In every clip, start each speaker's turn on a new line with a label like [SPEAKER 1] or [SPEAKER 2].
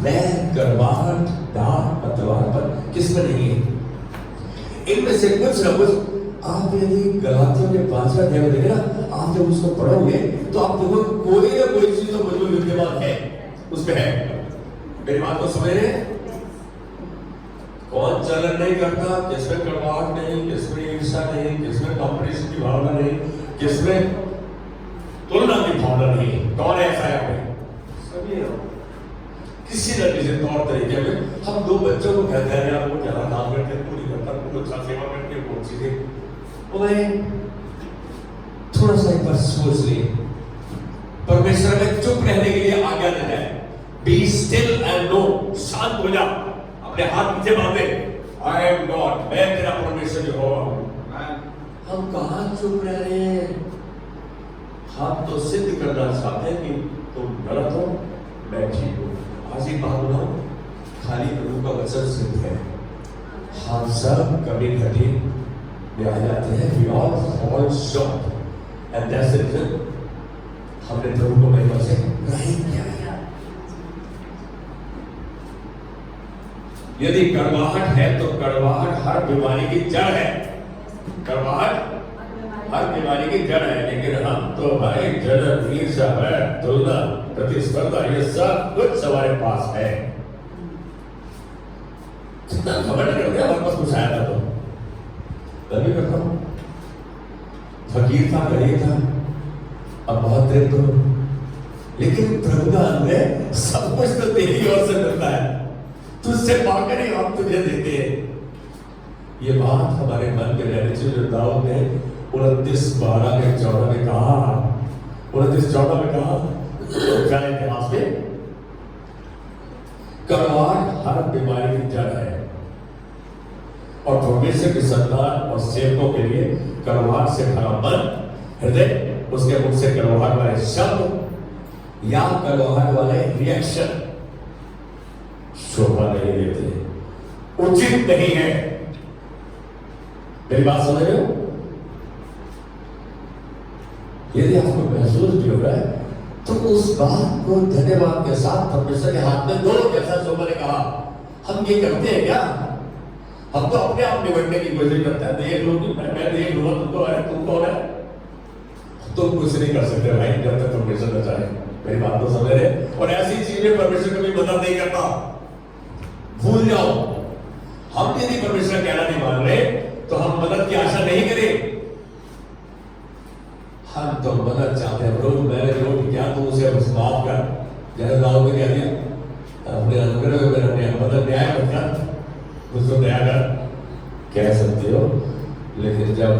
[SPEAKER 1] मैं गर्वाहट डांट तलवार पर किसमें नहीं है। इनमें से कुछ न कुछ आप यदि गलातियों के 5वां अध्याय में देखें ना, आप जब उसको पढ़ोगे तो आप देखो कोई ना कोई चीज तो मजबूत विद्यमान है उसमें है। मेरी बात को समझ रहे हैं? कौन चलन नहीं करता, किसमें कड़वाहट नहीं, किसमें ईर्ष्या नहीं, किसमें कॉम्पिटिशन की भावना नहीं, किसमें तुलना की भावना नहीं। कौन ऐसा है हमें? सभी किसी न किसी तौर तरीके में हम दो बच्चों को कहते हैं यार वो ज्यादा काम करते हैं, पूरी करता है, अच्छा सेवा करते हैं, बहुत चीजें थोड़ा सा एक बार सोच लिए। परमेश्वर में चुप रहने के लिए आज्ञा देता है, बी स्टिल एंड नो, शांत हो जा, अपने हाथ नीचे बांधे, आई एम गॉड, मैं तेरा परमेश्वर यहोवा हूं। हम कहां चुप रह रहे हैं? हम तो सिद्ध करना चाहते हैं कि तुम गलत हो, मैं ठीक हूं। आज एक बात बताऊं, खाली प्रभु का वचन सिद्ध है। हम सब कभी घटी में आ जाते हैं, we all fall short, and that's the reason हमने प्रभु को महिमा से नहीं किया। यदि कड़वाहट है तो कड़वाहट हर बीमारी की जड़ है। कड़वाहट हर बीमारी की जड़ है, लेकिन हम तो भाई जलन, ईर्ष्या, तुलना, प्रतिस्पर्धा, ये सब कुछ हमारे पास है। कितना खबर नहीं होता हमारे पास कुछ आया था तो तभी करता हूं। फकीर था, गरीब था, अब बहुत देर तो, लेकिन प्रभु का अनुग्रह सब कुछ तो तेरी ओर से मिलता है, तुझसे पाकर ही हम तुझे देते हैं। ये बात हमारे मन में रहनी चाहिए। जो दाऊद ने 29:12 के 14 में कहा, 29:14 में कहा, क्या इतिहास में कड़वाहट हर बीमारी की जड़ है और परमेश्वर की संतान और सेवकों के लिए कड़वाहट से भरा मन, हृदय, उसके मुख से कड़वाहट वाले शब्द या कड़वाहट वाले रिएक्शन शोभा नहीं देते, उचित नहीं है। मेरी बात समझ रहे हो? यदि आपको महसूस भी हो रहा है तो उस बात को धन्यवाद के साथ परमेश्वर के हाथ में दो। जैसा शोभा ने कहा, हम ये करते हैं क्या? हम तो अपने आप निबटने की कोशिश करते हैं, देख लो कि मैं देख लूंगा, तुमको है, तुम कौन है? तुम कुछ नहीं कर सकते भाई जब तक परमेश्वर न चाहे। मेरी बात तो समझ रहे? और ऐसी चीजें परमेश्वर कभी मदद नहीं करता, भूल जाओ। हम यदि परमेश्वर कहना नहीं मान रहे तो हम मदद की आशा नहीं करें। हम तो मदद चाहते हैं, प्रभु मैंने जो किया तो उसे माफ कर। जैसे दाऊद ने कह दिया, अपने अनुग्रह में अपने मदद न्याय मत कर, उसको दया कर, कह सकते हो। लेकिन जब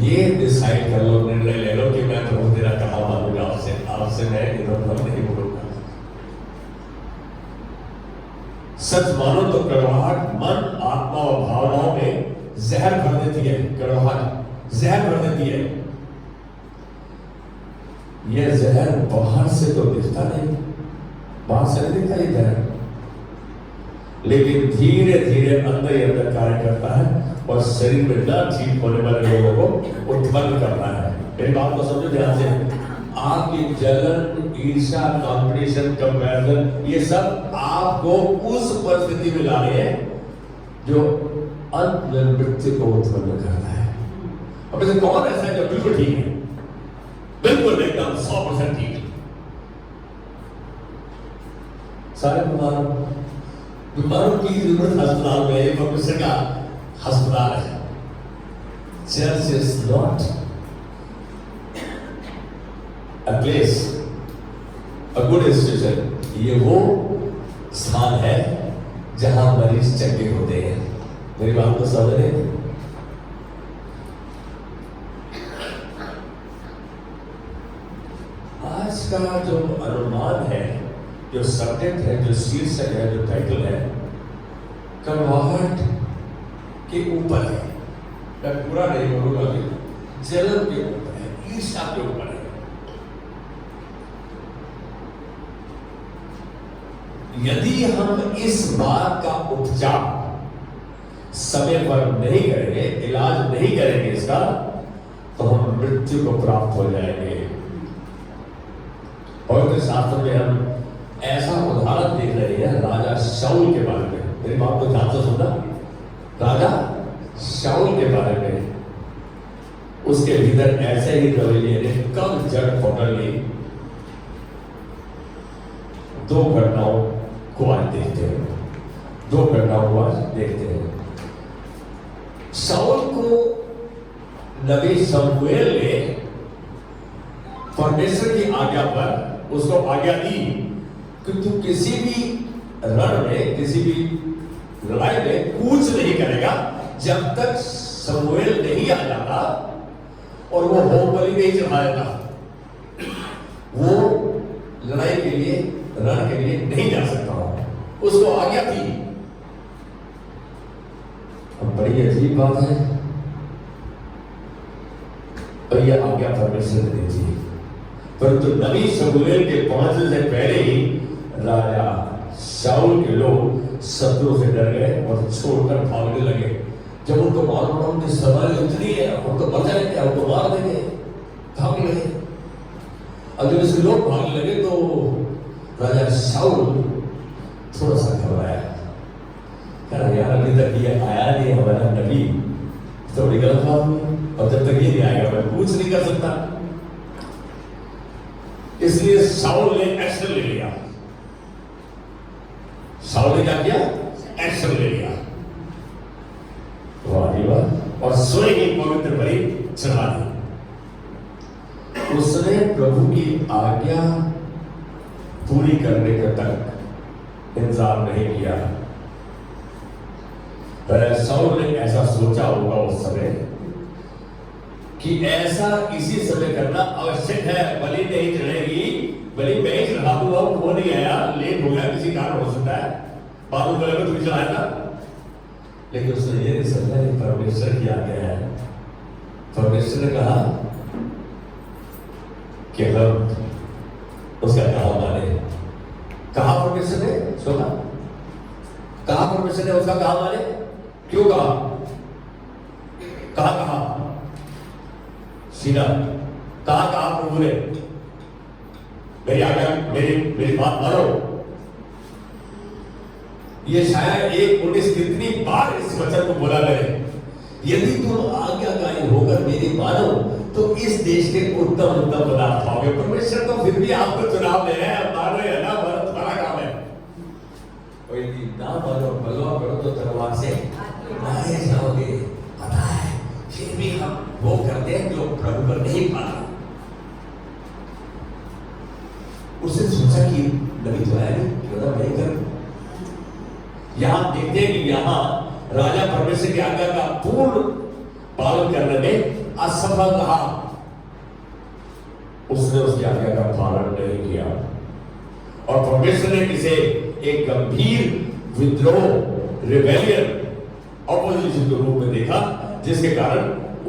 [SPEAKER 1] ये डिसाइड कर लो, निर्णय ले लो कि मैं प्रभु तेरा कहा मानूंगा, आपसे मैं इधर नहीं बोलूंगा। सच मानो तो कड़वाहट मन, आत्मा और भावनाओं में जहर भर देती है। कड़वाहट जहर भर देती है। यह जहर बाहर से तो दिखता नहीं, बाहर से नहीं दिखता ये जहर, लेकिन धीरे धीरे अंदर ही अंदर कार्य करता है और शरीर में न ठीक होने वाले लोगों को उत्पन्न करता है। मेरी बात को समझो ध्यान से। आपकी जलन, ईर्ष्या, कॉम्पिटिशन, कंपैरिजन, ये सब आपको उस परिस्थिति में ला रहे हैं जो अंत में मृत्यु को उत्पन्न करता है। अब इसे कौन ऐसा है जो बिल्कुल ठीक है, बिल्कुल एकदम 100% ठीक? सारे बीमारों की जरूरत अस्पताल में, परमेश्वर का अस्पताल है। Church is not a place, a good institution। ये वो स्थान है जहां मरीज चंगे होते हैं। मेरी बात को समझ रहे हैं? आज का जो अनुमान है, जो सब्जेक्ट है, जो शीर्षक है, जो टाइटल है, कड़वाहट के ऊपर है। मैं पूरा नहीं बोलूंगा, जलन के ऊपर है, ईर्ष्या के ऊपर है। यदि हम इस बात का उपचार समय पर नहीं करेंगे, इलाज नहीं करेंगे इसका, तो हम मृत्यु को प्राप्त हो जाएंगे। और शास्त्र में हम ऐसा उदाहरण देख रहे हैं राजा शाऊल के बारे में। मेरी बात को ध्यान से सुनना, राजा शाऊल के बारे में। उसके भीतर ऐसे ही रवैये ने कब जड़ पकड़ ली। दो घटनाओं को आज देखते हैं, दो घटनाओं को आज देखते हैं। शाऊल को नबी शमूएल ने परमेश्वर की आज्ञा पर उसको आज्ञा दी कि तू किसी भी रण में, किसी भी लड़ाई में कूच नहीं करेगा जब तक शमूएल नहीं आ जाता और वो होम बलि नहीं चढ़ाएगा। वो लड़ाई के लिए, रण के लिए नहीं जा सकता, उसको आज्ञा थी। अब बड़ी अजीब बात है, और यह आज्ञा परमेश्वर ने दी थी, परंतु नबी शमूएल के पहुंचने से पहले ही राजा शाऊल के लोग शत्रु से डर गए और छोड़कर भागने लगे। जब उनको मालूम पड़ा उनकी सवारी उतनी है, उनको मर जाएंगे, उनको मार देंगे, भाग लगे। अब जब इसके लोग भागने लगे तो राजा शाऊल थोड़ा सा घबराया, कहा यार अभी तक ये आया नहीं हमारा नबी, तो बड़ी गलत बात हुई, और जब तक ये नहीं आएगा मैं कुछ नहीं कर सकता। इसलिए शाऊल ने एक्शन ले लिया। शाऊल ने क्या किया? एक्शन ले लिया। वाह, और स्वयं ही पवित्र बलि चढ़ा दी। उसने प्रभु की आज्ञा पूरी करने के तक इंतजार नहीं किया। शाऊल ने ऐसा सोचा होगा उस समय कि ऐसा इसी समय करना आवश्यक है, बलि नहीं चढ़ेगी, बलि मैं ही चढ़ा दूंगा, वो नहीं आया, लेट हो गया, किसी कारण हो सकता है, बाबू बोलेगा तुम चढ़ाएगा। लेकिन उसने ये नहीं समझा कि परमेश्वर की आज्ञा है। परमेश्वर ने कहा कि हम उसका कहा माने। कहा परमेश्वर ने, सुना, कहा परमेश्वर ने उसका कहा माने। क्यों कहा? कहा सीधा कहा प्रभु ने, मेरी आज्ञा, मेरी बात मानो। ये शायद 1:19 कितनी बार इस वचन को बोला गया, यदि तुम आज्ञाकारी होकर मेरी मानो तो इस देश के उत्तम उत्तम पदार्थ पाओगे। परमेश्वर तो फिर भी आपको चुनाव ले रहे हैं, मान रहे हैं ना, तुम्हारा काम है। और यदि ना मानो, बलवा करो तो तलवार से मारे जाओगे। पता है फिर भी हम वो करते हैं जो प्रभु पर नहीं पाना। उसने सोचा कि नबी तो है नहीं, क्यों ना मैं कर। यहां देखते हैं कि यहां राजा परमेश्वर की आज्ञा का पूर्ण पालन करने में असफल रहा। उसने उसकी आज्ञा का पालन नहीं किया और परमेश्वर ने इसे एक गंभीर विद्रोह, रिबेलियन, ऑपोजिशन के रूप में देखा, जिसके कारण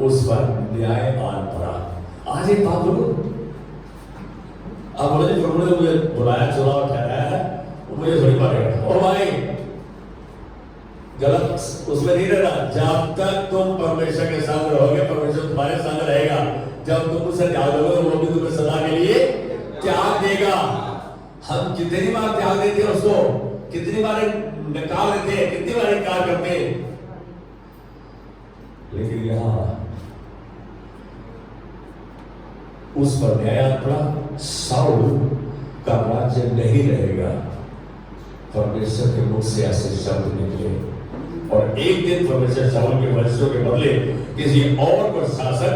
[SPEAKER 1] उस पर न्याय आन पड़ा। आज एक बात बोलो, अब बोले प्रभु ने मुझे बुलाया, चुनाव ठहराया है, मुझे थोड़ी मारेगा। और भाई गलत उसमें नहीं रहना। जब तक तुम परमेश्वर के साथ रहोगे, परमेश्वर तुम्हारे साथ रहेगा। जब तुम उससे त्याग दोगे, वो भी तुम्हें सदा के लिए त्याग देगा। हम कितनी बार त्याग देते हैं उसको, कितनी बार निकाल देते हैं, कितनी बार इनकार करते हैं। लेकिन यहां उस पर न्याय पड़ा, शाऊल का राज्य नहीं रहेगा। परमेश्वर के मुख से ऐसे शब्द निकले और एक दिन परमेश्वर शाऊल के वंशों के बदले किसी और को शासक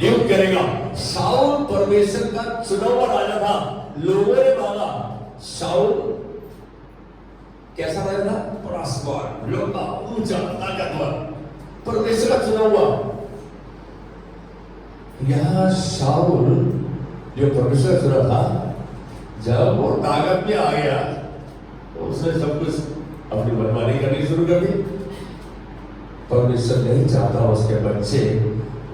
[SPEAKER 1] नियुक्त करेगा। शाऊल परमेश्वर का चुना हुआ राजा था, लोगों ने माना। शाऊल कैसा राजा था? बड़ा स्मार्ट, लंबा, ऊंचा, ताकतवर, परमेश्वर का चुना हुआ। यहां शाऊल जो परमेश्वर चुना था, जब वो ताकत में आ गया तो उसने सब कुछ अपनी मनमानी करनी शुरू कर दी। परमेश्वर नहीं चाहता उसके बच्चे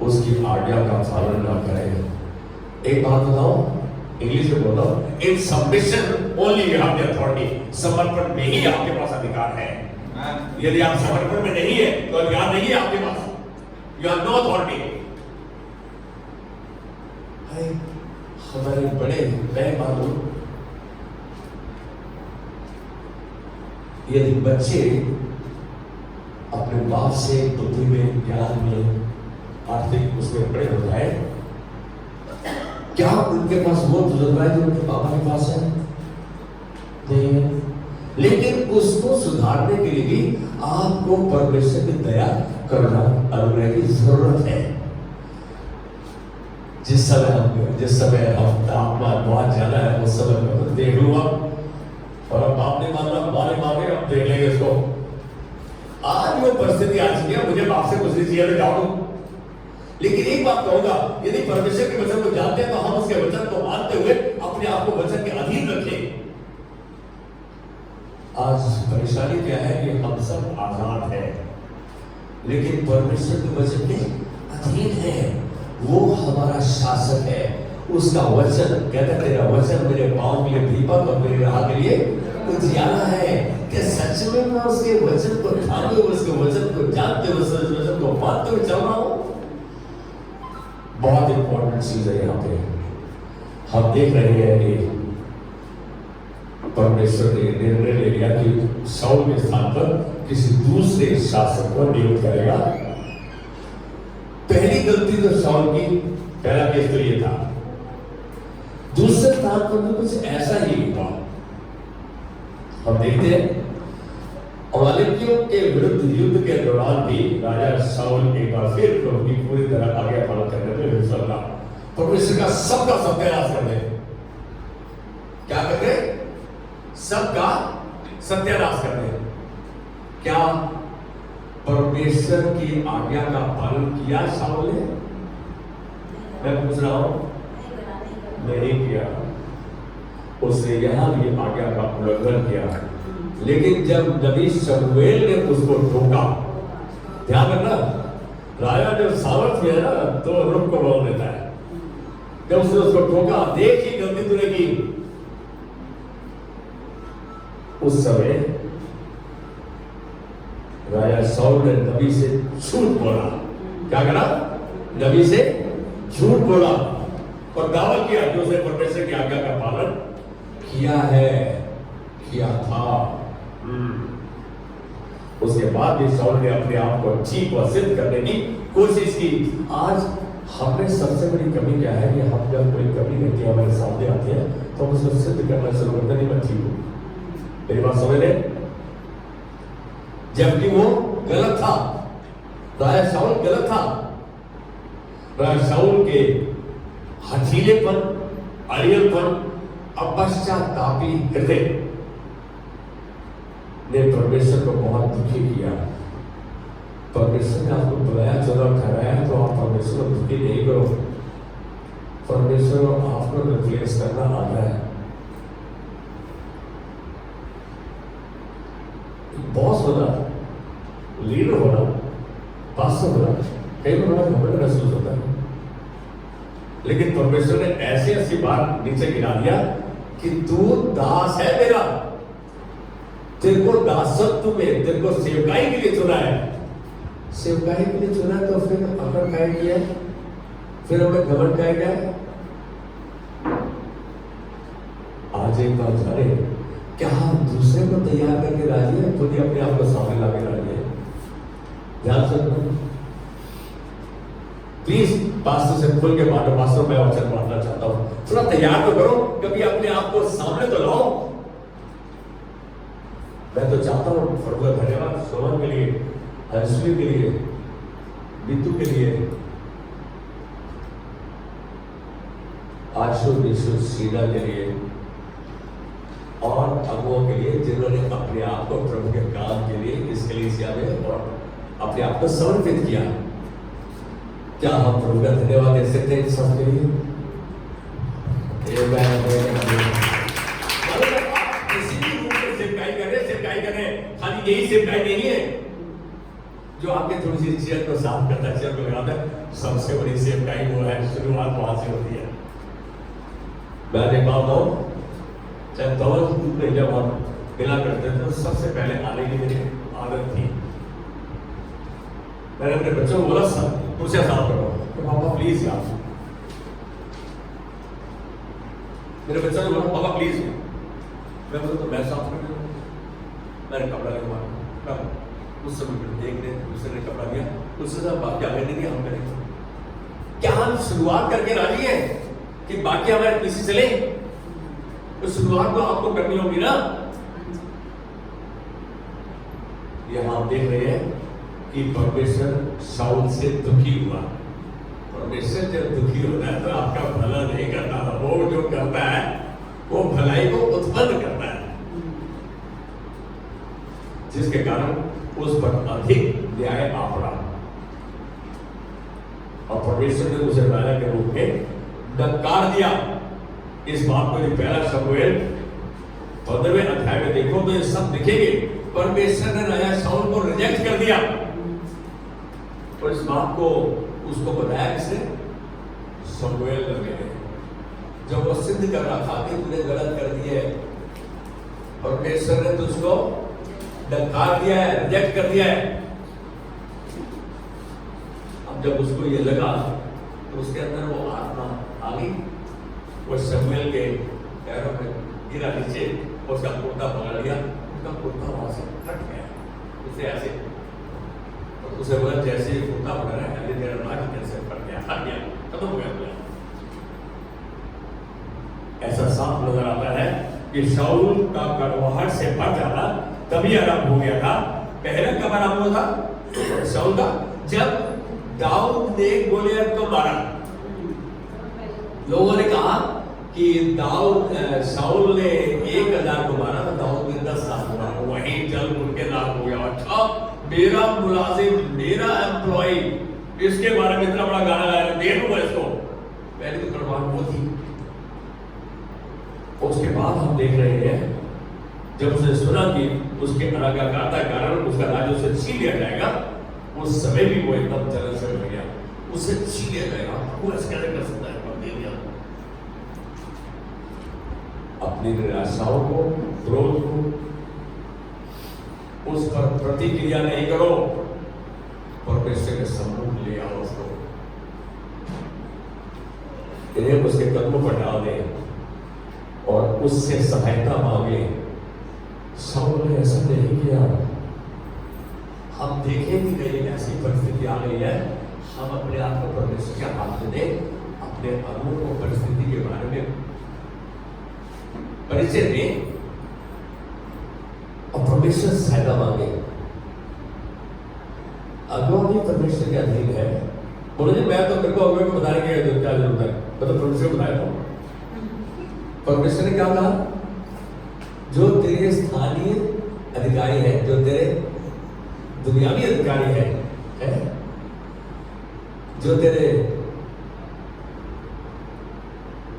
[SPEAKER 1] उसकी आज्ञा का पालन न करें। एक बात बताओ, इंग्लिश में बोलो, in submission only you have the authority. समर्पण में ही आपके पास अधिकार है। यदि आप समर्पण में नहीं है तो अधिकार नहीं है आपके पास। You have no authority. हमारे बड़े मैं मालूम यदि बच्चे अपने बाप से बुद्धि में, ज्ञान में, आर्थिक उसमें बड़े हो जाए, क्या उनके पास वो तजुर्बा है जो उनके पापा के पास है? नहीं है। लेकिन उसको सुधारने के लिए भी आपको परमेश्वर की दया, करुणा, अनुग्रह की जरूरत है। जिस समय हम तापमान बहुत ज्यादा है, उस समय मैं तो देख लूंगा, और अब बाप ने माना, हमारे मांगे, अब देख लेंगे इसको। आज वो परिस्थिति आ चुकी है, मुझे बाप से कुछ नहीं चाहिए, मैं जाऊं। लेकिन एक बात कहूंगा, यदि परमेश्वर के वचन को जानते हैं तो हम उसके वचन को मानते हुए अपने आप को वचन के अधीन रखें। आज परेशानी क्या है कि हम सब आजाद हैं, लेकिन परमेश्वर के वचन के अधीन है। वो हमारा शासक है। उसका वचन कहता, तेरा वचन मेरे पांव के लिए दीपक और मेरे राह के लिए उजियारा है। कि सच में मैं उसके वचन को थामे हुए, उसके वचन को जानते हुए, उसके वचन को मानते हुए चल रहा हूं। बहुत इंपॉर्टेंट चीज है। यहाँ पे हम देख रहे हैं कि परमेश्वर ने निर्णय ले लिया कि शाऊल के स्थान पर किसी दूसरे शासक को नियुक्त करेगा। पहली गलती तो शाऊल की, पहला केस तो ये था। दूसरे स्थान पर भी कुछ ऐसा ही हुआ। हम देखते हैं अमालेकियों के विरुद्ध युद्ध के दौरान भी राजा शाऊल एक बार फिर प्रभु की पूरी तरह आज्ञा पालन करने में विफल रहा। परमेश्वर का सबका सत्यानाश कर दे। क्या कर दे? सबका सत्यानाश कर दे। क्या परमेश्वर की आज्ञा का पालन किया शाऊल ने? मैं पूछ रहा हूं, नहीं किया। उसने यहां भी आज्ञा का उल्लंघन किया। लेकिन जब नबी शमूएल ने उसको टोका, ध्यान रखना, राजा जब सामर्थ्य है ना तो रुख को बोल देता है। जब उसने उसको टोका, देखी गलती तूने की, उस समय राजा शाऊल ने नबी से झूठ बोला। क्या करा? नबी से झूठ बोला और दावा किया कि उसने परमेश्वर की आज्ञा का पालन किया है, किया था। उसके बाद भी शाऊल ने अपने आप को ठीक व सिद्ध करने की कोशिश की। आज हमें सबसे बड़ी कमी क्या है कि हम जब कोई कमी लेके हमारे सामने आते हैं तो हम उसको सिद्ध करना शुरू करते नहीं, मैं ठीक हूं। मेरी बात समझ रहे? जबकि वो गलत था। राजा शाऊल गलत था। राजा शाऊल के हठीलेपन, अड़ियलपन, अपश्चातापी हृदय ने परमेश्वर को बहुत दुखी किया। परमेश्वर ने आपको बुलाया, चुना, ठहराया, तो आप परमेश्वर को दुखी नहीं करो। परमेश्वर को आपको रिप्लेस करना आता है। बॉस होना, लीडर होना, पास्टर होना, कई बार बड़ा घमंड महसूस होता है। लेकिन परमेश्वर ने ऐसी ऐसी बात नीचे गिरा दिया कि तू दास है मेरा, तेरे को दासत्व में, तेरे को सेवकाई के लिए चुना है। सेवकाई के लिए चुना है तो फिर अकड़ काय किया, फिर हमें घमंड काय क्या? आज एक बात जाने, क्या हम दूसरे को तैयार करके राजी है, खुद ही अपने आप को सामने लाके राजी है? ध्यान से प्लीज पास्टर से खुल के बांटो। पास्टर मैं वचन बांटना चाहता हूं, थोड़ा तैयार तो करो, कभी अपने आप को सामने तो लाओ। मैं तो चाहता हूं, प्रभु का धन्यवाद सोमन के लिए, अंशुली के लिए, बिंदु के लिए, आशु विशु सीना के लिए और अगुओं के लिए, जिन्होंने अपने आप को प्रभु के काम के लिए इस कलीसिया में और अपने आप को समर्पित किया। क्या हम प्रभु का धन्यवाद दे सकते हैं इन सब के लिए? किसी भी रूप में सेवकाई करें, खाली यही सेवकाई नहीं है जो आपके थोड़ी सी चेयर को साफ करता है, चेयर को लगाता है। सबसे बड़ी सेवकाई वो है, शुरुआत वहां से होती है। मैं देख पाता हूँ, जब जब हम मिला करते थे तो सबसे पहले आने की मेरी आदत थी। मैंने अपने बच्चों को बोला, सब कुर्सियां साफ करो, तो पापा प्लीज यार। मेरे बच्चों ने बोला, पापा प्लीज। मैं बोला, तो मैं साफ कर दूं। मैंने कपड़ा लगवा, उस समय फिर देख रहे दूसरे ने कपड़ा दिया, उससे सब बाकी आगे नहीं दिया, हम करेंगे क्या? हम शुरुआत करके राजी है कि बाकी हमारे पीछे चले? तो शुरुआत तो आपको करनी होगी ना। यहां आप देख रहे हैं कि परमेश्वर शाऊल से दुखी हुआ। परमेश्वर जब दुखी होता है तो आपका भला नहीं करता, वो जो करता है वो भलाई को उत्पन्न करता है, जिसके कारण उस पर अधिक न्याय आ पड़ा और परमेश्वर ने उसे राजा के रूप में नकार दिया। इस बात को पहला शमूएल 15वें अध्याय में देखो तो ये सब दिखेंगे। परमेश्वर ने राजा शाऊल को रिजेक्ट कर दिया और इस बात को उसको बताया किसने? शमूएल ने। जब वो सिद्ध कर रहा था कि तूने गलत कर दिया है, परमेश्वर ने तुझको नकार दिया है, रिजेक्ट कर दिया है। अब जब उसको ये लगा तो उसके अंदर वो आत्मा आ गई, वो शमूएल के पैरों में गिरा नीचे, उसका कुर्ता पकड़ लिया, उसका कुर्ता वहां से कट गया, उसे ऐसे, और उसे बोला जैसे ही कुर्ता पकड़ रहा है मेरा नाक कैसे कट गया, हट गया, खत्म हो गया। ऐसा साफ नजर आता है कि शाऊल का कड़वाहट से बढ़ जाना तभी आरंभ हो गया था। पहले कब आरंभ हुआ था शाऊल का? जब दाऊद ने गोलियत को मारा। लोगों ने कहा कि शाऊल ने 1000 को मारा, दाऊद ने 10,000 को मारा। वहीं जल उनके नाम हो गया। अच्छा, मेरा मुलाजिम, मेरा एम्प्लॉय, इसके बारे में इतना बड़ा गाना गाया, देखो इसको। पहले तो कड़वाहट वो थी। उसके बाद हम देख रहे हैं जब उसने सुना कि उसके अनाज्ञाकारिता के कारण उसका राज्य उसे छीन लिया जाएगा, उस समय भी वो एकदम जलन से हो गया, उसे छीन लिया जाएगा। वो ऐसे कैसे कर सकता है? अपनी निराशाओं को, क्रोध को, उस पर प्रतिक्रिया नहीं करो, परमेश्वर के सम्मुख ले आओ उसको, इन्हें उसके कदमों पर डाल दे और उससे सहायता मांगे। शाऊल ने ऐसा नहीं किया। हम देखें कि कहीं ऐसी परिस्थिति आ गई है, हम अपने आप को परमेश्वर के हाथ में दें, अपने अनुभव को परिस्थिति के बारे में परिचय दें और परमेश्वर से सहायता मांगे। अगुआ भी परमेश्वर के अधीन है। बोलो जी मैं तो मेरे को अगुआ को बताने की क्या जरूरत है, मैं तो परमेश्वर को बताया था। परमेश्वर ने क्या कहा? जो तेरे स्थानीय अधिकारी है, जो तेरे दुनियावी अधिकारी है? जो तेरे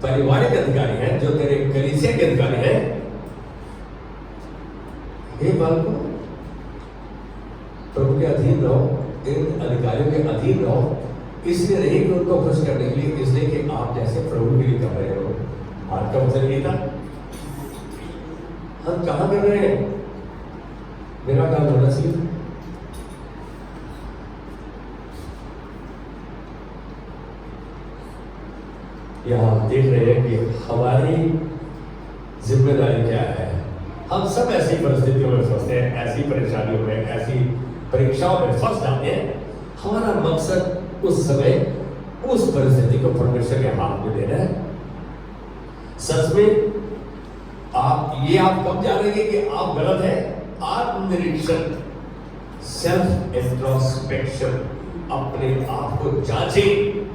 [SPEAKER 1] पारिवारिक अधिकारी है, जो तेरे कलीसिया के अधिकारी है, हे बालकों, प्रभु के अधीन रहो, इन अधिकारियों के अधीन रहो। इसलिए नहीं कि उनको खुश करने के लिए, इसलिए कि आप जैसे प्रभु के लिए कर रहे हो। आज का वचन ये था। हम कहां कर रहे हैं? मेरा काम होना चाहिए। यहां हम देख रहे हैं कि हमारी जिम्मेदारी क्या है। हम सब ऐसी परिस्थितियों में फंसते हैं, ऐसी परेशानियों में, ऐसी परीक्षाओं में फंस जाते हैं। हमारा मकसद उस समय उस परिस्थिति को परमेश्वर के हाथ में देना है। सच में आप कब जानेंगे कि आप गलत हैं? आत्मनिरीक्षण, सेल्फ इंट्रोस्पेक्शन, अपने आप को जांचें।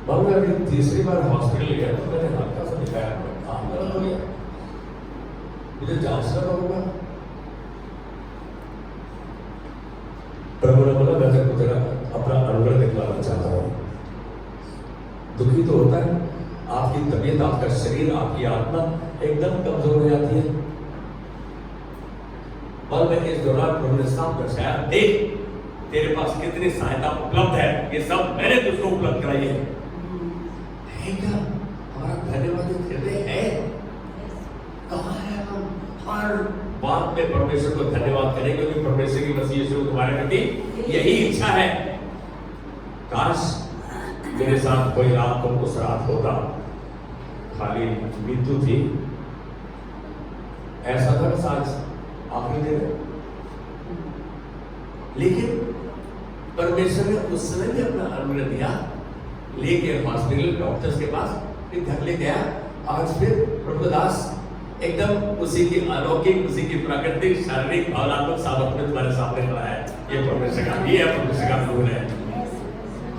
[SPEAKER 1] मैं तीसरी बार हॉस्पिटल गया तो मैंने हल्का सा दिखाया, काम गलत हो गया, मुझे जांचना पड़ेगा। प्रभु ने बोला मैं तेरे को तेरा अपना अनुग्रह दिखलाना चाहता हूँ। दुखी तो होता है, आपकी तबीयत, आपका शरीर, आपकी आत्मा एकदम कमजोर हो जाती है। और मैं इस दौरान प्रभु ने साफ दर्शाया, देख तेरे पास कितनी सहायता उपलब्ध है, ये सब मैंने तुझको उपलब्ध कराई है। क्या हमारा धन्यवाद हृदय है? कहाँ है? हम हर बात में परमेश्वर को धन्यवाद करें, क्योंकि परमेश्वर की मसीह यीशु तुम्हारे प्रति यही इच्छा है। काश मेरे साथ कोई रात को उस रात होता, खाली मृत्यु थी, ऐसा था बस आज आखिरी दिन है। लेकिन परमेश्वर ने उस समय भी अपना अनुग्रह दिया, लेके हॉस्पिटल डॉक्टर्स के पास फिर घर ले गया। आज फिर प्रभु दास एकदम उसी की अलौकिक, उसी की प्राकृतिक, शारीरिक, भावनात्मक सामर्थ्य में तुम्हारे सामने खड़ा है। ये परमेश्वर का, ये परमेश्वर का अनुग्रह है।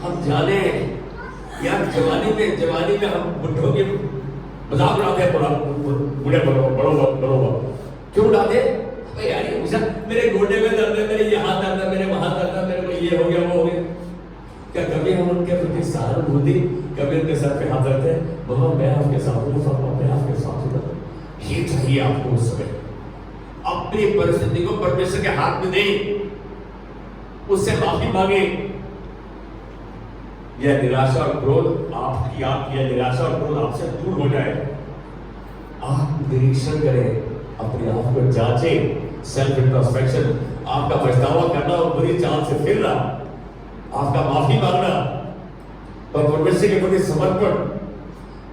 [SPEAKER 1] हम जाने यार, जवानी में हम बुढ़ों के मजाक उड़ाते हैं, बूढ़े बड़ो क्यों उड़ाते? यार ये मेरे घोड़े में दर्द है, मेरे ये हाथ दर्द है, मेरे वहां दर्द है, मेरे को ये हो गया, वो हो गया। क्या कभी हम उनके प्रति सहानुभूति, कभी उनके सर पे हाथ रखते हैं, बाबा मैं आपके साथ हूँ, मैं आपके साथ हूँ? ये चाहिए आपको उस समय। अपनी परिस्थिति को परमेश्वर के हाथ में दें, उससे माफी मांगे। यह निराशा और क्रोध आपकी यह निराशा और क्रोध आपसे दूर हो जाए। आप निरीक्षण करें, अपने आप को जांचें, सेल्फ इंट्रोस्पेक्शन। आपका पछतावा करना और बुरी चाल से फिरना, आपका माफी मांगना और परमेश्वर के प्रति समर्पण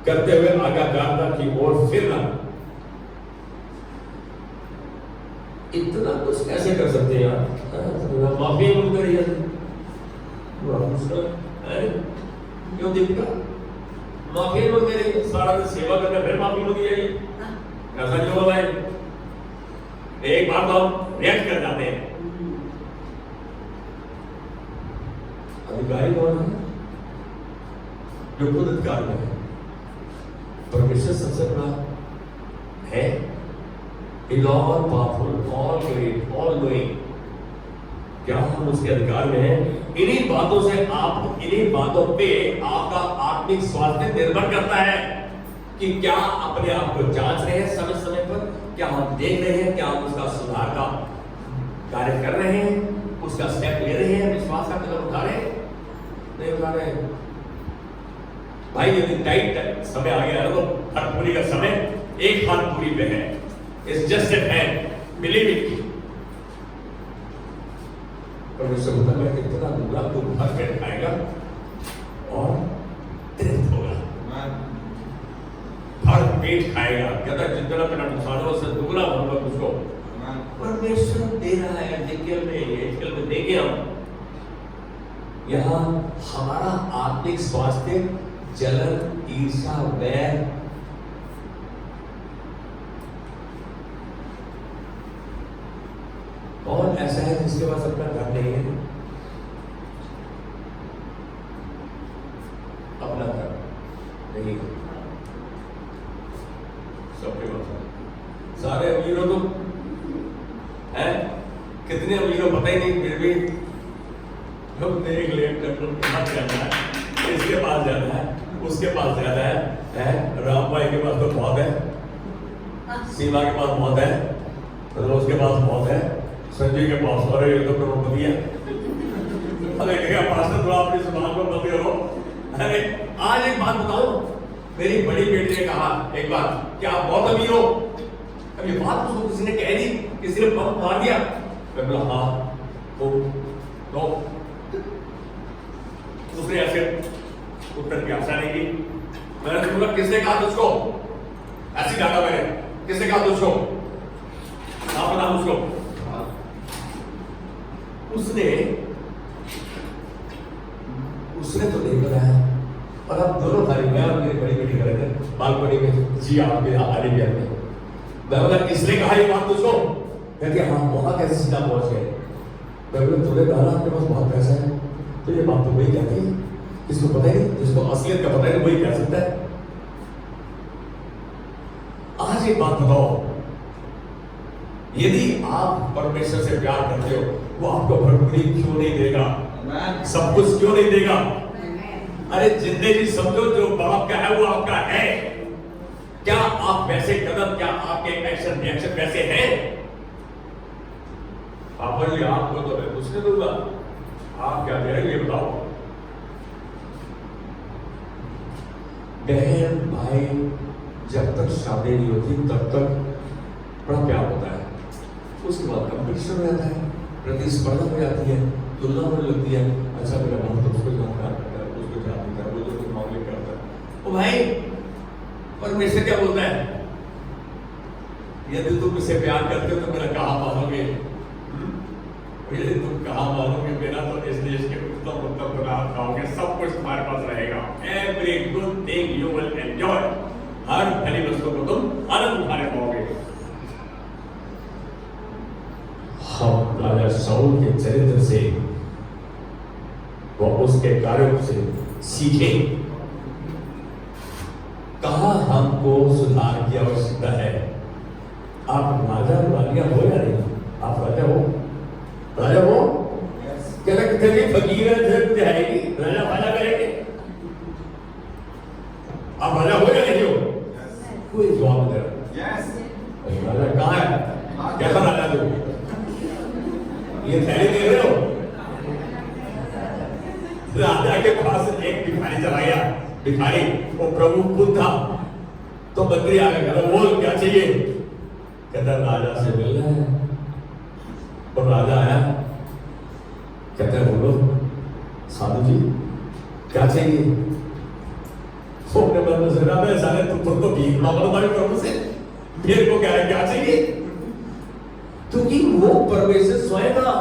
[SPEAKER 1] करते हुए आज्ञाकारिता की ओर फिरना, इतना कुछ कैसे कर सकते हैं यार? माफी मांग करिए, क्यों दीपिका माफी मांग रही? सारा दिन सेवा करके फिर माफी मांगी जाएगी? ऐसा नहीं होगा भाई। एक बार तो हम रिएक्ट कर जाते हैं। अधिकारी कौन है? जो खुद अधिकार में है। परमेश्वर सबसे बड़ा है, all powerful, all great, all knowing। क्या हम उसके अधिकार में हैं? इन्हीं बातों से इन्हीं बातों पे आपका आत्मिक स्वास्थ्य निर्भर करता है कि क्या अपने आप को जांच रहे हैं समय समय पर, क्या हम देख रहे हैं, क्या हम उसका सुधार का कार्य कर रहे हैं, उसका स्टेप ले रहे हैं, विश्वास का कदम उठा रहे हैं, नहीं उठा रहे हैं। भाई यदि टाइट समय आ गया है तो हर पूरी का समय एक हाथ पूरी पे है। It's just a hand, believe it। परमेश्वर होता है, मैं इतना दूंगा तो भर पेट खाएगा और तृप्त होगा, भर पेट खाएगा। कहता जितना मेरा नुकसान हो उससे दुगना भरूंगा तुझको। परमेश्वर दे रहा है। एजेकियल में देंगे हम। यहाँ हमारा आत्मिक स्वास्थ्य, जलन, ईर्ष्या, वैर, कौन ऐसा है जिसके पास अपना घर नहीं है? अपना घर नहीं है सबके पास। सारे अमीरों तो है, कितने अमीरों पता ही नहीं, फिर भी हम देख ले मत करना है, इसके पास जाना है, उसके पास जाना है। राम भाई के पास तो बहुत है, सीमा के पास बहुत है, रोज के पास बहुत है, संजय के पास, अरे ये तो करोड़पति है। अरे क्या पास्टर थोड़ा अपनी जुबान को मत करो। अरे आज एक बात बताओ, मेरी बड़ी बेटी ने कहा एक बार, क्या आप बहुत अमीर हो? अब ये बात उसको किसी ने कह दी, किसी ने पंप मार दिया। मैं बोला हाँ तो उसने ऐसे उत्तर की आशा नहीं की। मैंने बोला किसने कहा तुझको? ऐसी डाटा मैंने, किसने कहा तुझको? आप बता मुझको। उसने तो नहीं बताया। और अब दोनों भाई, मैं और मेरी बड़ी बेटी खड़े थे बालकनी में, जी आपके आने भी आने। मैं बोला किसने कहा ये बात तुझको? कहते हाँ, वहां कैसे सीधा पहुंच गए? मैं बोला तूने कहा आपके पास बहुत पैसा है, तो ये बात तो वही कहती है, जिसको पता ही नहीं, जिसको असलियत का पता है वही कह सकता है। आज एक बात बताओ, यदि आप परमेश्वर से प्यार करते हो, वो आपको भरपूरी क्यों नहीं देगा? सब कुछ क्यों नहीं देगा? अरे जिंदगी समझो, जो बाप का है वो आपका है। क्या आप वैसे कदम, क्या आपके एक्शन रिएक्शन वैसे हैं? आप बोलिए आपको तो मैं कुछ नहीं दूंगा, आप क्या दे रहे हैं ये बताओ। बहन भाई जब तक शादी नहीं होती तब तक बड़ा प्यार होता है, उसके बाद कंपटीशन हो जाता है, प्रतिस्पर्धा हो जाती है, तुलना होने लगती है। अच्छा मेरा भाई तो उसको ज्यादा प्यार करता है, उसको ज्यादा देता है, वो तो मामले करता है। ओ भाई, परमेश्वर क्या बोलता है? यदि तुम इसे प्यार करते हो तो मेरा कहा मानोगे? यदि तुम कहा मानोगे मेरा, तो इस देश के उत्तम उत्तम पदार्थ खाओगे, सब कुछ तुम्हारे पास रहेगा। Every good thing you will enjoy, हर भली वस्तु को तुम आनंद उठाने पाओगे। हम राजा शाऊल के चरित्र से व उसके कार्यों से सीखें कहां हमको सुधार की आवश्यकता है। आप राजा रानिया हो या नहीं? आप राजा हो? राजा हो? क्या कितने फकीर है जाएगी राजा फाजा करेंगे? आप राजा हो या नहीं हो? कोई जवाब दे रहा। राजा कहाँ है? कैसा राजा तू? ये थैली दे रहे हो? राजा के पास एक भिखारी चला गया। भिखारी वो प्रभु खुद था। तो मंत्री आ गया, बोल क्या चाहिए? कहता राजा से मिलना है। और राजा आया, कहता बोलो साधु जी क्या चाहिए? अपने मन में सोचा मैं सारे तुम तो भीख मांगो हमारे प्रभु से, मेरे को क्या है क्या चाहिए? क्योंकि वो परमेश्वर स्वयं था।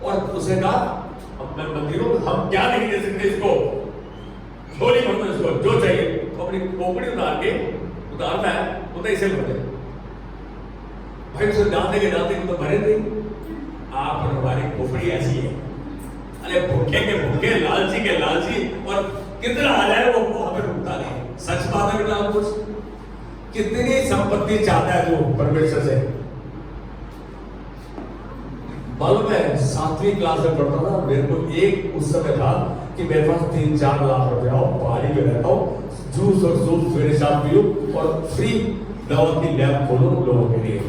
[SPEAKER 1] और उसे कहा अपने मंत्री को हम क्या नहीं दे सकते इसको, झोली भर दो इसको, जो चाहिए तो अपनी खोपड़ी उतारना है उतना इसे भर दे। भाई उसे डालते के तो भरे नहीं। आप और हमारी खोपड़ी ऐसी है, अरे भूखे के भूखे, लालची के लालची, और कितना आ जाए वो वहां पे रुकता नहीं। सच बात है बेटा, कुछ कितनी संपत्ति चाहता है वो परमेश्वर से। मालूम है 7वीं क्लास में पढ़ता था, मेरे को एक उस समय था कि मेरे पास 3-4 लाख रुपया हो, पहाड़ी में रहता हूँ, जूस और सूप सवेरे शाम पीऊं और फ्री दवा की लैब खोलूं लोगों के लिए,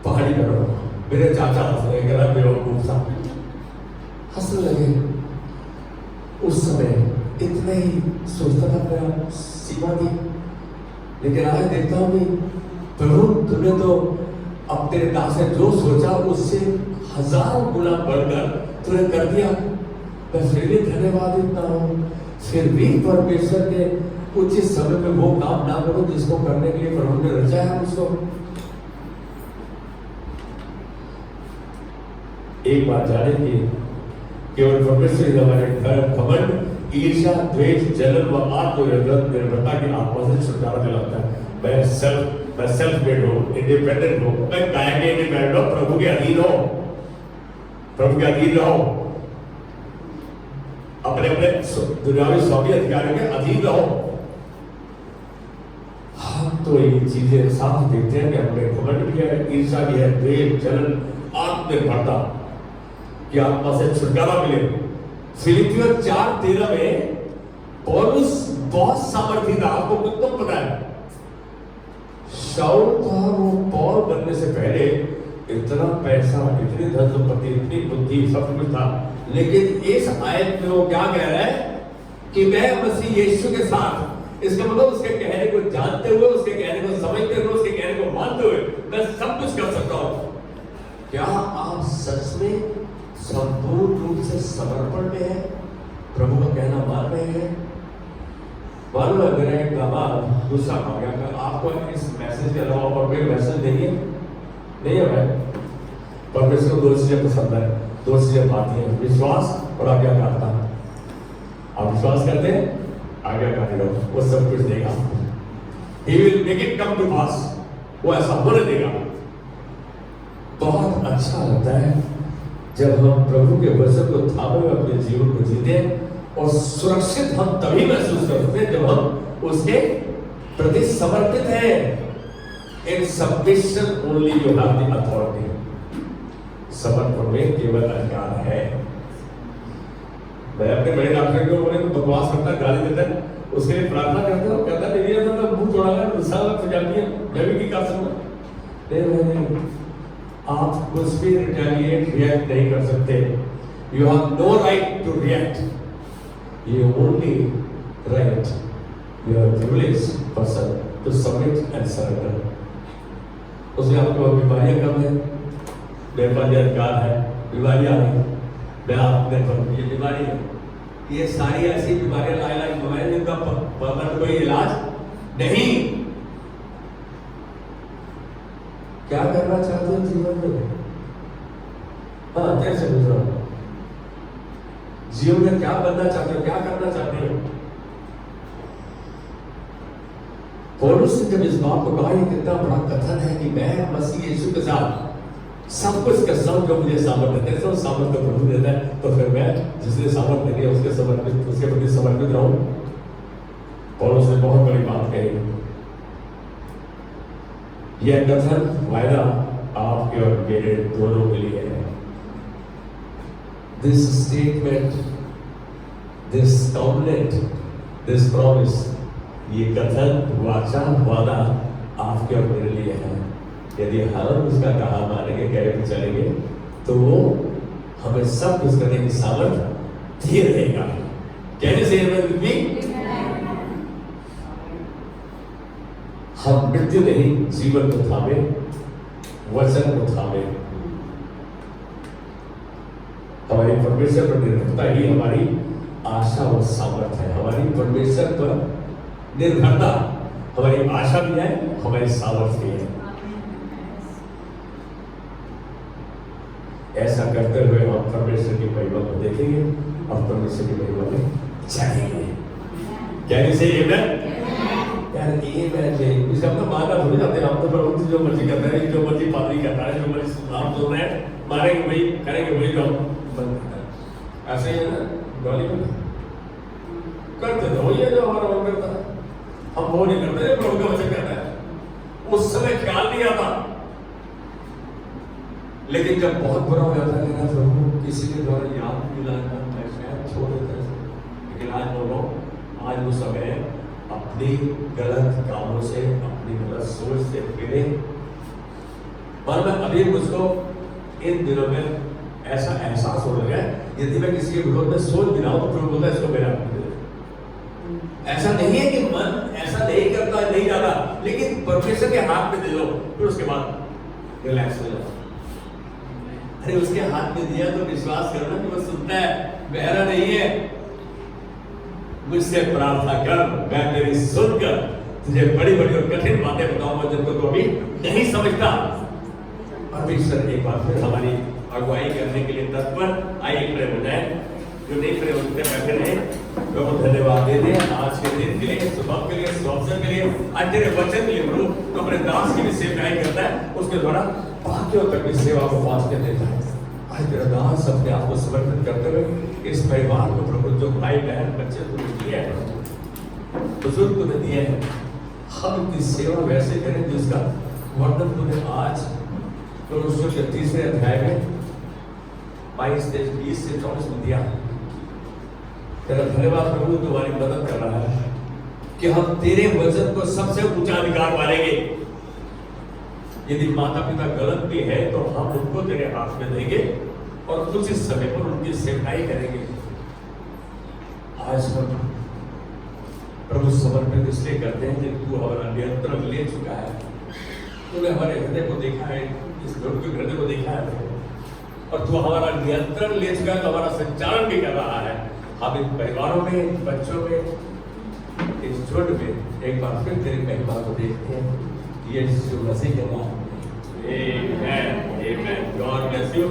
[SPEAKER 1] पहाड़ी में रहूं। मेरे चाचा हंस रहे, कह रहा बेवकूफ सा, हंसने लगे। उस समय इतने ही सोचता था मेरा सीमा थी, लेकिन आज देखता हूँ कि प्रभु तुमने तो अब तेरे दास ने जो सोचा उससे 1000 गुना बढ़कर तूने कर दिया। मैं फिर भी धन्यवाद देता हूँ। फिर भी परमेश्वर के उचित समय में वो काम ना करो जिसको करने के लिए प्रभु ने रचा है उसको। एक बात जाने की, केवल परमेश्वर हमारे घर घमंड, ईर्ष्या, द्वेष, जलन व आत्मनिर्भरता की आत्मा से छुटकारा दिलाता है। मैं सेल्फ मेड हो, इंडिपेंडेंट हो, मैं काया के इंडिपेंडेंट हो, प्रभु के अधीन हो, प्रभु के अधीन रहो, अपने अपने दुनियावी स्वामी अधिकारियों के अधीन रहो। हम तो ये चीजें साफ देखते हैं कि हमने घमंड भी है, ईर्ष्या भी है, द्वेष, जलन, आत्मनिर्भरता की आत्मा से छुटकारा मिले। फिलिपियों 4:13 में पौलुस बहुत सामर्थी था। आपको कितना पता है? शाऊल था, वो पौल बनने से पहले इतना पैसा, इतनी धन संपत्ति, इतनी बुद्धि, सब कुछ था, लेकिन इस आयत में वो क्या कह रहा है कि मैं मसीह यीशु के साथ, इसका मतलब उसके कहने को जानते हुए, उसके कहने को समझते हुए, उसके कहने को मानते हुए मैं सब कुछ कर सकता हूं। क्या आप सच में संपूर्ण रूप से समर्पण में है, प्रभु का कहना मान रहे हैं? मालूम है मेरा एक दामाद गुस्सा आ गया, आपको इस मैसेज के अलावा और कोई मैसेज नहीं है भाई। परमेश्वर को 2 चीजें पसंद है, 2 चीजें पाती हैं, विश्वास और आज्ञाकारिता। आप विश्वास करते हैं, आज्ञाकारी रहो, वो सब कुछ देगा। He will make it come to pass, वो ऐसा होने देगा। बहुत अच्छा लगता है जब हम प्रभु के वचन को थामे हुए अपने जीवन को जीते हैं, और सुरक्षित हम तभी महसूस करते हैं जब हम उसके प्रति समर्पित हैं। In submission only you have the authority. समर्पण में केवल अधिकार है। मैं अपने बड़े डॉक्टर को बोले तो बकवास करता, गाली देता है, उसके लिए प्रार्थना करता हूँ, कहता नहीं तो मुंह तोड़ा है, गुस्सा जाती है, मैं भी क्या कर सकूँ? नहीं, आप कुछ भी रिएक्ट नहीं कर सकते। You have no right to react. You only right. You are a privileged person to submit and surrender. उसमें आपको बीमारियां कम है, मेरे पास ये अधिकार है, बीमारियां आ रही, मैं आपने ये बीमारी है, ये सारी ऐसी बीमारियां लाई बीमारियां जिनका परमानेंट कोई इलाज नहीं। क्या करना चाहते हो जीवन में? हाँ, तेरे से पूछ रहा हूं, जीवन में क्या बनना चाहते हो, क्या करना चाहते हो? पौलुस ने जब इस बात को कहा, ये कितना बड़ा कथन है कि मैं मसीह यीशु के साथ सब कुछ का सब जो मुझे सामर्थ्य देते हैं, सामर्थ्य प्रभु देता है, तो फिर मैं जिसने सामर्थ्य दिया उसके समर्पित, उसके प्रति समर्पित रहूं। पौलुस ने बहुत बड़ी बात कही। यह कथन वायदा आपके और मेरे दोनों के लिए है। This statement, this convent, this promise, ये कथन, वाचा, वादा आपके और मेरे लिए है। यदि हम उसका कहा मानेंगे, कह चलेंगे, तो वो हमें सब कुछ करने की सामर्थ्य दिए रहेगा। कहने से भी हम मृत्यु नहीं, जीवन को थामे, वचन को थामे। हमारी परमेश्वर पर निर्भरता ही हमारी आशा और सामर्थ्य है। हमारी परमेश्वर पर निर्भरता हमारी आशा भी है, हमारी सामर्थ्य भी है। ऐसा करते हुए हम परमेश्वर की महिमा को देखेंगे और परमेश्वर की महिमा में जाएंगे। क्या इसे यार ये मैं इसे हम तो मानना थोड़ी जाते हैं, हम तो प्रभु जो मर्जी करते हैं, जो मर्जी पादरी करता है, जो मर्जी सुनाम सुन रहे हैं, मारेंगे वही करेंगे, वही जो हम बंद करते हैं। ऐसे ही है ना, डॉली में करते थे वही है जो हमारा मन करता है। हम वो नहीं करते, प्रभु का वचन कहता है। उस समय ख्याल नहीं आता, लेकिन जब बहुत बुरा हो जाता है ना, प्रभु किसी के द्वारा याद दिलाना, मैं शायद छोड़ देता है। लेकिन आज लोगों, आज वो समय अपनी गलत कामों से, अपनी गलत सोच से फिरे। पर मैं अभी मुझको इन दिनों में ऐसा एहसास हो रहा है, यदि मैं किसी के विरोध में सोच भी रहा हूं, तो प्रभु बोलता है इसको मेरा ऐसा नहीं है कि मन ऐसा नहीं करता, नहीं जाता, लेकिन परमेश्वर के हाथ में दे दो, फिर उसके बाद रिलैक्स हो जाओ। अरे उसके हाथ में दिया तो विश्वास करना कि वो सुनता है, बहरा नहीं है। मुझसे प्रार्थना कर, मैं तेरी सुनकर तुझे बड़ी बड़ी और कठिन बातें बताऊंगा जिनको तो अभी नहीं समझता। परमेश्वर एक बार फिर हमारी अगुवाई करने के लिए तत्पर। आइए खड़े हो जाए, जो नहीं खड़े होते बैठे रहे। प्रभु धन्यवाद दे दे आज के दिन के लिए, सुबह के लिए, अवसर के लिए, आज तेरे वचन के लिए प्रभु तो अपने दास की भी सेवकाई करता है, उसके द्वारा बाकियों तक भी सेवा को पास कर देता है। आज तेरा दास अपने आप को समर्पित करते हुए इस परिवार को प्रभु, जो भाई बहन बच्चे तुमने दिए हैं, बुजुर्ग तुमने दिए हैं, हम उनकी सेवा वैसे करें जिसका वर्णन तुमने आज तो के 3 अध्याय में 22 से 20 से 24 में दिया। तेरा धन्यवाद प्रभु, तुम्हारी मदद कर रहा है कि हम तेरे वचन को सबसे ऊंचा अधिकार मानेंगे। यदि माता पिता गलत भी है तो हम उनको तेरे हाथ में देंगे और कुछ इस समय पर उनकी सेवकाई करेंगे। आज हम प्रभु समर्पित इसलिए करते हैं कि तू हमारा नियंत्रण ले चुका है। तूने हमारे हृदय को देखा है, इस लोग के हृदय को देखा है, और तू हमारा नियंत्रण ले चुका है, तो हमारा संचालन भी कर रहा है। हम इन परिवारों में, बच्चों में, इस झुंड में एक बार फिर तेरी महिमा को देखते हैं। यीशु मसीह के नाम में, आमेन, आमेन। God bless you.